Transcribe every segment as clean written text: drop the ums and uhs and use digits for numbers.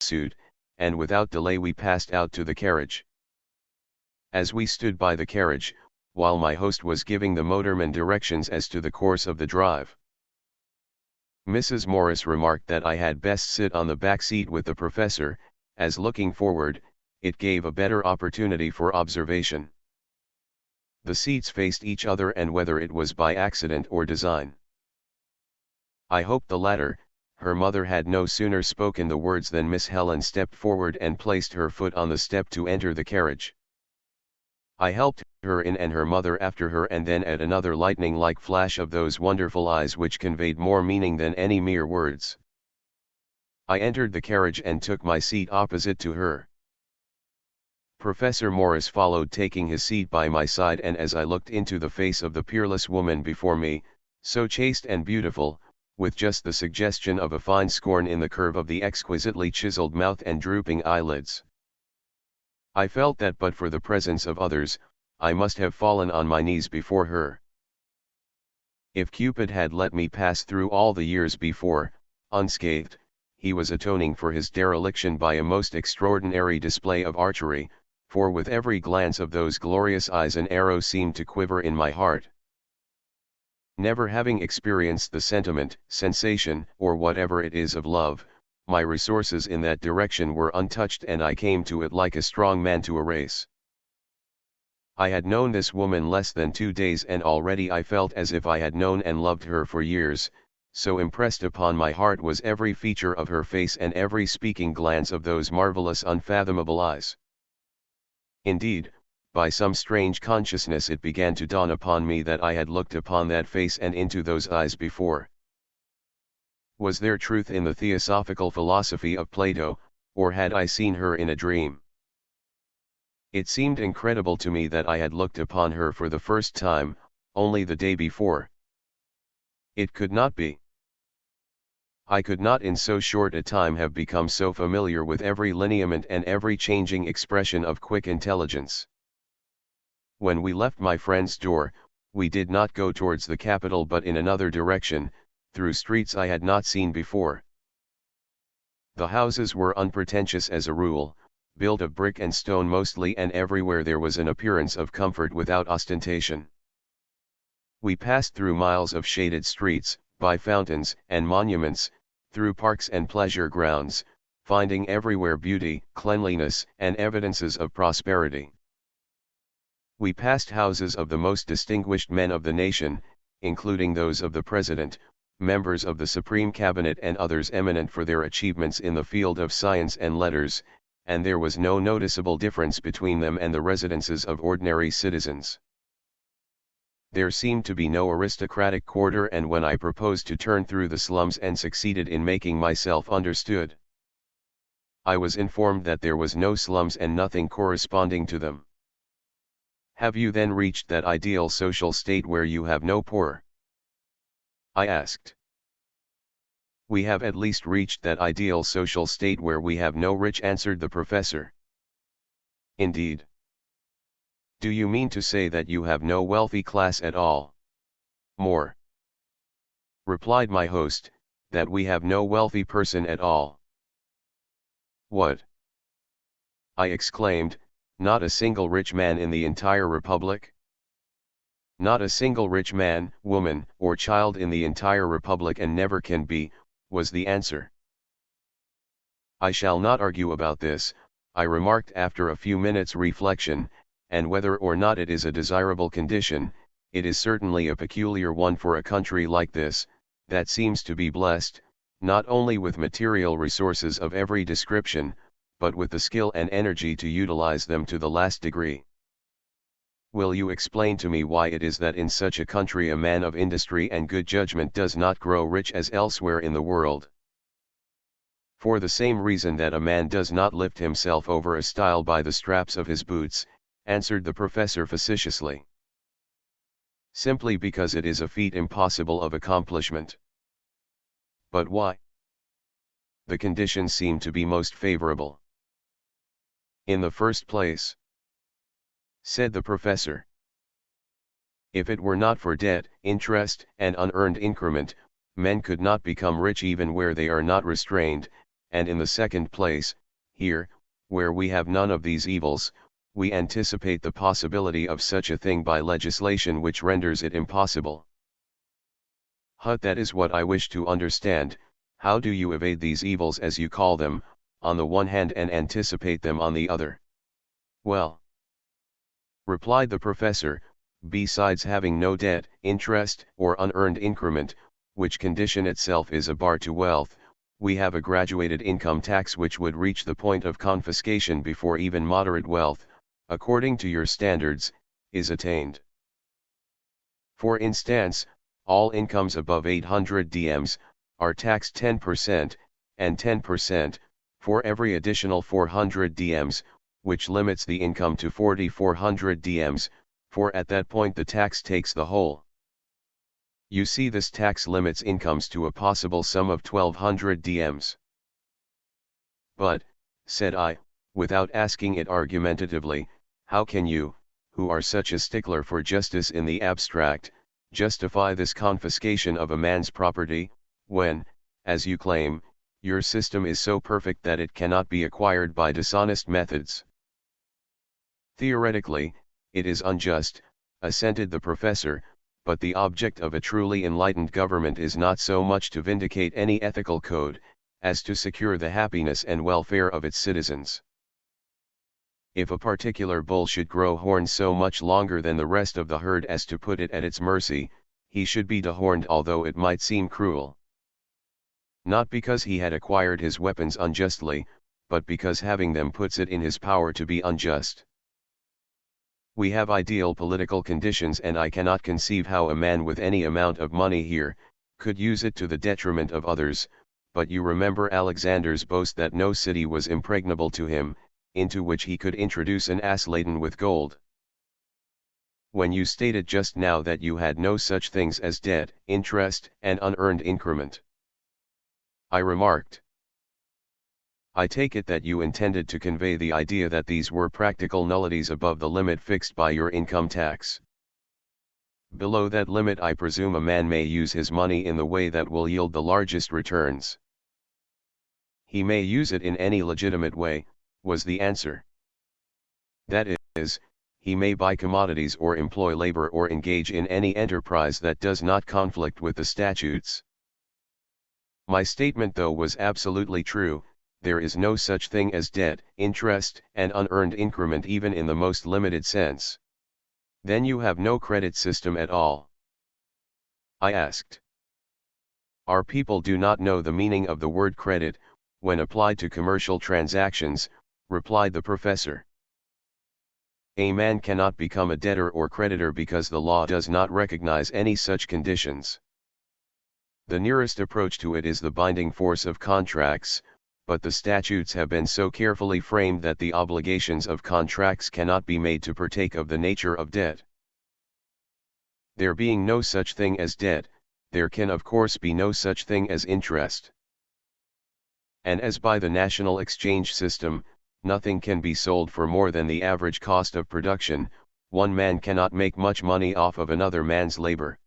suit, and without delay we passed out to the carriage. As we stood by the carriage, while my host was giving the motorman directions as to the course of the drive, Mrs. Morris remarked that I had best sit on the back seat with the professor, as looking forward, it gave a better opportunity for observation. The seats faced each other, and whether it was by accident or design, I hoped the latter. Her mother had no sooner spoken the words than Miss Helen stepped forward and placed her foot on the step to enter the carriage. I helped her in and her mother after her, and then at another lightning-like flash of those wonderful eyes which conveyed more meaning than any mere words, I entered the carriage and took my seat opposite to her. Professor Morris followed, taking his seat by my side, and as I looked into the face of the peerless woman before me, so chaste and beautiful, with just the suggestion of a fine scorn in the curve of the exquisitely chiseled mouth and drooping eyelids, I felt that but for the presence of others, I must have fallen on my knees before her. If Cupid had let me pass through all the years before, unscathed, he was atoning for his dereliction by a most extraordinary display of archery, for with every glance of those glorious eyes an arrow seemed to quiver in my heart. Never having experienced the sentiment, sensation, or whatever it is of love, my resources in that direction were untouched, and I came to it like a strong man to a race. I had known this woman less than 2 days, and already I felt as if I had known and loved her for years, so impressed upon my heart was every feature of her face and every speaking glance of those marvelous unfathomable eyes. Indeed, by some strange consciousness it began to dawn upon me that I had looked upon that face and into those eyes before. Was there truth in the theosophical philosophy of Plato, or had I seen her in a dream? It seemed incredible to me that I had looked upon her for the first time, only the day before. It could not be. I could not in so short a time have become so familiar with every lineament and every changing expression of quick intelligence. When we left my friend's door, we did not go towards the capital but in another direction, through streets I had not seen before. The houses were unpretentious as a rule, built of brick and stone mostly, and everywhere there was an appearance of comfort without ostentation. We passed through miles of shaded streets, by fountains and monuments, through parks and pleasure grounds, finding everywhere beauty, cleanliness, and evidences of prosperity. We passed houses of the most distinguished men of the nation, including those of the President, members of the Supreme Cabinet, and others eminent for their achievements in the field of science and letters, and there was no noticeable difference between them and the residences of ordinary citizens. There seemed to be no aristocratic quarter, and when I proposed to turn through the slums and succeeded in making myself understood, I was informed that there was no slums and nothing corresponding to them. Have you then reached that ideal social state where you have no poor? I asked. We have at least reached that ideal social state where we have no rich, answered the professor. Indeed. Do you mean to say that you have no wealthy class at all? More, replied my host, that we have no wealthy person at all. What? I exclaimed, not a single rich man in the entire republic? Not a single rich man, woman, or child in the entire republic, and never can be, was the answer. I shall not argue about this, I remarked after a few minutes' reflection, and whether or not it is a desirable condition, it is certainly a peculiar one for a country like this, that seems to be blessed, not only with material resources of every description, but with the skill and energy to utilize them to the last degree. Will you explain to me why it is that in such a country a man of industry and good judgment does not grow rich as elsewhere in the world? For the same reason that a man does not lift himself over a stile by the straps of his boots, answered the professor facetiously. Simply because it is a feat impossible of accomplishment. But why? The conditions seem to be most favorable. In the first place, said the professor, if it were not for debt, interest, and unearned increment, men could not become rich even where they are not restrained, and in the second place, here, where we have none of these evils, we anticipate the possibility of such a thing by legislation which renders it impossible. That is what I wish to understand. How do you evade these evils as you call them, on the one hand and anticipate them on the other? Well, replied the professor, besides having no debt, interest, or unearned increment, which condition itself is a bar to wealth, we have a graduated income tax which would reach the point of confiscation before even moderate wealth, according to your standards, is attained. For instance, all incomes above 800 dms, are taxed 10%, and 10%, for every additional 400 dms, which limits the income to 4,400 dms, for at that point the tax takes the whole. You see, this tax limits incomes to a possible sum of 1,200 dms. But, said I, without asking it argumentatively, how can you, who are such a stickler for justice in the abstract, justify this confiscation of a man's property, when, as you claim, your system is so perfect that it cannot be acquired by dishonest methods? Theoretically, it is unjust, assented the professor, but the object of a truly enlightened government is not so much to vindicate any ethical code, as to secure the happiness and welfare of its citizens. If a particular bull should grow horns so much longer than the rest of the herd as to put it at its mercy, he should be dehorned, although it might seem cruel. Not because he had acquired his weapons unjustly, but because having them puts it in his power to be unjust. We have ideal political conditions, and I cannot conceive how a man with any amount of money here, could use it to the detriment of others, but you remember Alexander's boast that no city was impregnable to him, into which he could introduce an ass laden with gold. When you stated just now that you had no such things as debt, interest, and unearned increment, I remarked, I take it that you intended to convey the idea that these were practical nullities above the limit fixed by your income tax. Below that limit, I presume a man may use his money in the way that will yield the largest returns. He may use it in any legitimate way, was the answer. That is, he may buy commodities or employ labor or engage in any enterprise that does not conflict with the statutes. My statement, though, was absolutely true. There is no such thing as debt, interest, and unearned increment even in the most limited sense. Then you have no credit system at all? I asked. Our people do not know the meaning of the word credit, when applied to commercial transactions, replied the professor. A man cannot become a debtor or creditor because the law does not recognize any such conditions. The nearest approach to it is the binding force of contracts, but the statutes have been so carefully framed that the obligations of contracts cannot be made to partake of the nature of debt. There being no such thing as debt, there can of course be no such thing as interest. And as by the national exchange system, nothing can be sold for more than the average cost of production, one man cannot make much money off of another man's labor.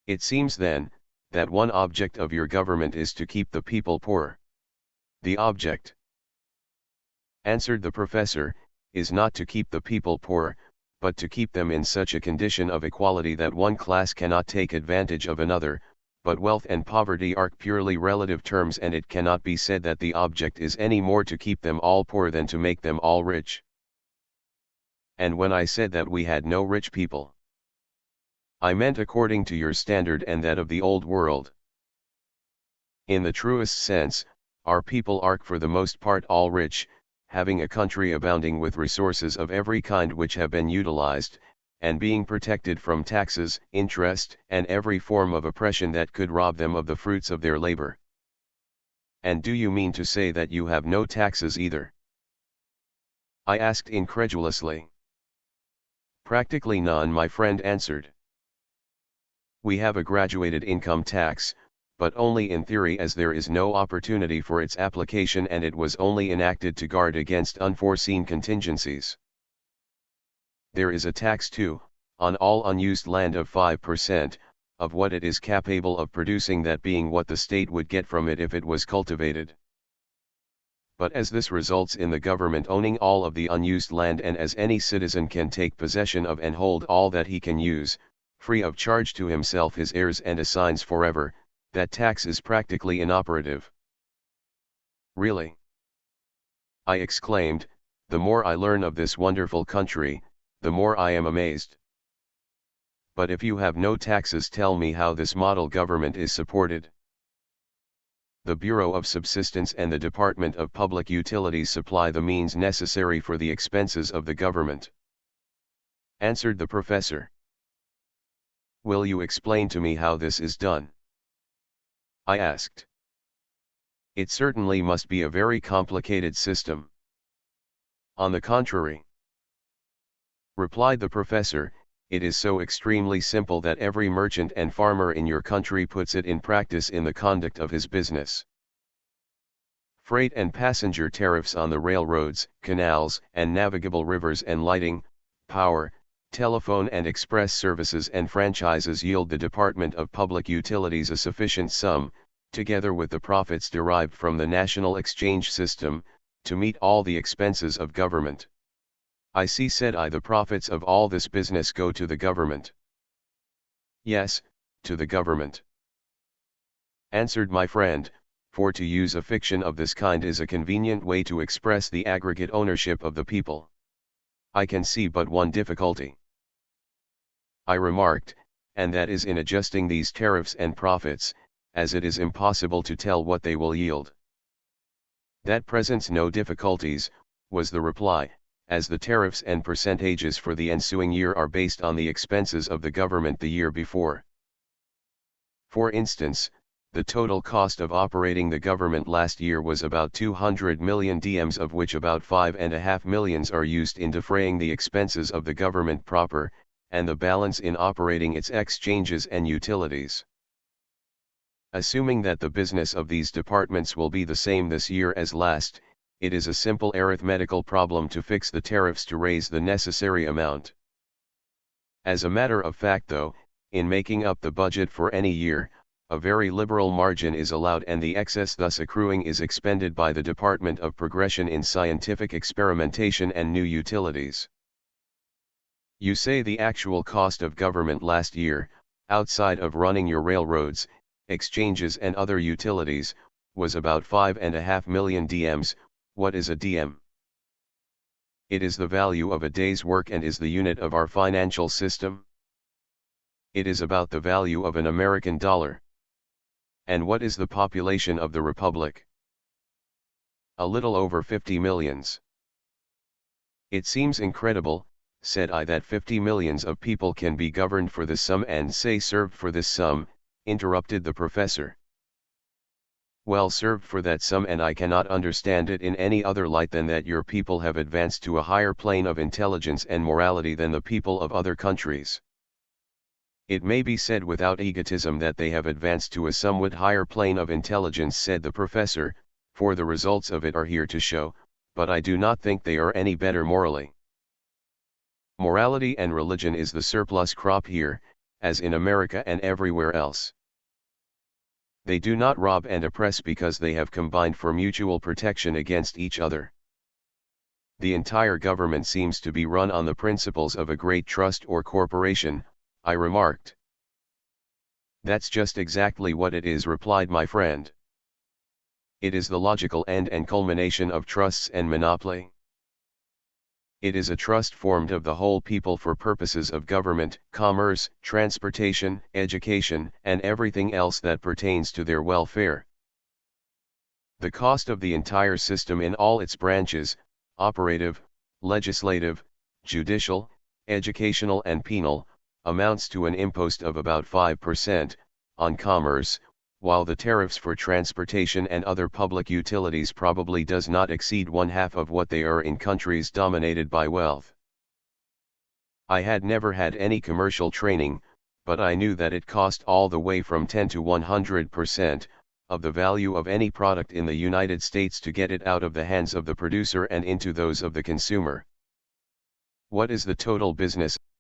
It seems then, that one object of your government is to keep the people poor. The object, answered the professor, is not to keep the people poor, but to keep them in such a condition of equality that one class cannot take advantage of another. But wealth and poverty are purely relative terms, and it cannot be said that the object is any more to keep them all poor than to make them all rich. And when I said that we had no rich people, I meant according to your standard and that of the old world. In the truest sense, our people are for the most part all rich, having a country abounding with resources of every kind which have been utilized, and being protected from taxes, interest, and every form of oppression that could rob them of the fruits of their labor. And do you mean to say that you have no taxes either? I asked incredulously. Practically none, my friend answered. We have a graduated income tax, but only in theory, as there is no opportunity for its application, and it was only enacted to guard against unforeseen contingencies. There is a tax too, on all unused land of 5%, of what it is capable of producing, that being what the state would get from it if it was cultivated. But as this results in the government owning all of the unused land, and as any citizen can take possession of and hold all that he can use, free of charge to himself, his heirs and assigns forever, that tax is practically inoperative. Really? I exclaimed, the more I learn of this wonderful country, the more I am amazed. But if you have no taxes, tell me how this model government is supported. The Bureau of Subsistence and the Department of Public Utilities supply the means necessary for the expenses of the government, answered the professor. Will you explain to me how this is done? I asked. It certainly must be a very complicated system. On the contrary, replied the professor, it is so extremely simple that every merchant and farmer in your country puts it in practice in the conduct of his business. Freight and passenger tariffs on the railroads, canals, and navigable rivers, and lighting, power, telephone and express services and franchises yield the Department of Public Utilities a sufficient sum, together with the profits derived from the national exchange system, to meet all the expenses of government. I see, said I, the profits of all this business go to the government. Yes, to the government, answered my friend, for to use a fiction of this kind is a convenient way to express the aggregate ownership of the people. I can see but one difficulty, I remarked, and that is in adjusting these tariffs and profits, as it is impossible to tell what they will yield. That presents no difficulties, was the reply, as the tariffs and percentages for the ensuing year are based on the expenses of the government the year before. For instance, the total cost of operating the government last year was about 200 million DMs, of which about 5.5 million are used in defraying the expenses of the government proper, and the balance in operating its exchanges and utilities. Assuming that the business of these departments will be the same this year as last, it is a simple arithmetical problem to fix the tariffs to raise the necessary amount. As a matter of fact, though, in making up the budget for any year, a very liberal margin is allowed, and the excess thus accruing is expended by the Department of Progression in scientific experimentation and new utilities. You say the actual cost of government last year, outside of running your railroads, exchanges and other utilities, was about 5.5 million DMs. What is a DM? It is the value of a day's work and is the unit of our financial system. It is about the value of an American dollar. And what is the population of the Republic? A little over 50 millions. It seems incredible, said I, that 50 millions of people can be governed for this sum and say served for this sum, interrupted the professor. Well, served for that sum, and I cannot understand it in any other light than that your people have advanced to a higher plane of intelligence and morality than the people of other countries. It may be said without egotism that they have advanced to a somewhat higher plane of intelligence, said the professor, for the results of it are here to show, but I do not think they are any better morally. Morality and religion is the surplus crop here, as in America and everywhere else. They do not rob and oppress because they have combined for mutual protection against each other. The entire government seems to be run on the principles of a great trust or corporation, I remarked. That's just exactly what it is, replied my friend. It is the logical end and culmination of trusts and monopoly. It is a trust formed of the whole people for purposes of government, commerce, transportation, education, and everything else that pertains to their welfare. The cost of the entire system in all its branches, operative, legislative, judicial, educational and penal, amounts to an impost of about 5%, on commerce, while the tariffs for transportation and other public utilities probably does not exceed 1/2 of what they are in countries dominated by wealth. I had never had any commercial training, but I knew that it cost all the way from 10 to 100% of the value of any product in the United States to get it out of the hands of the producer and into those of the consumer. What is the total business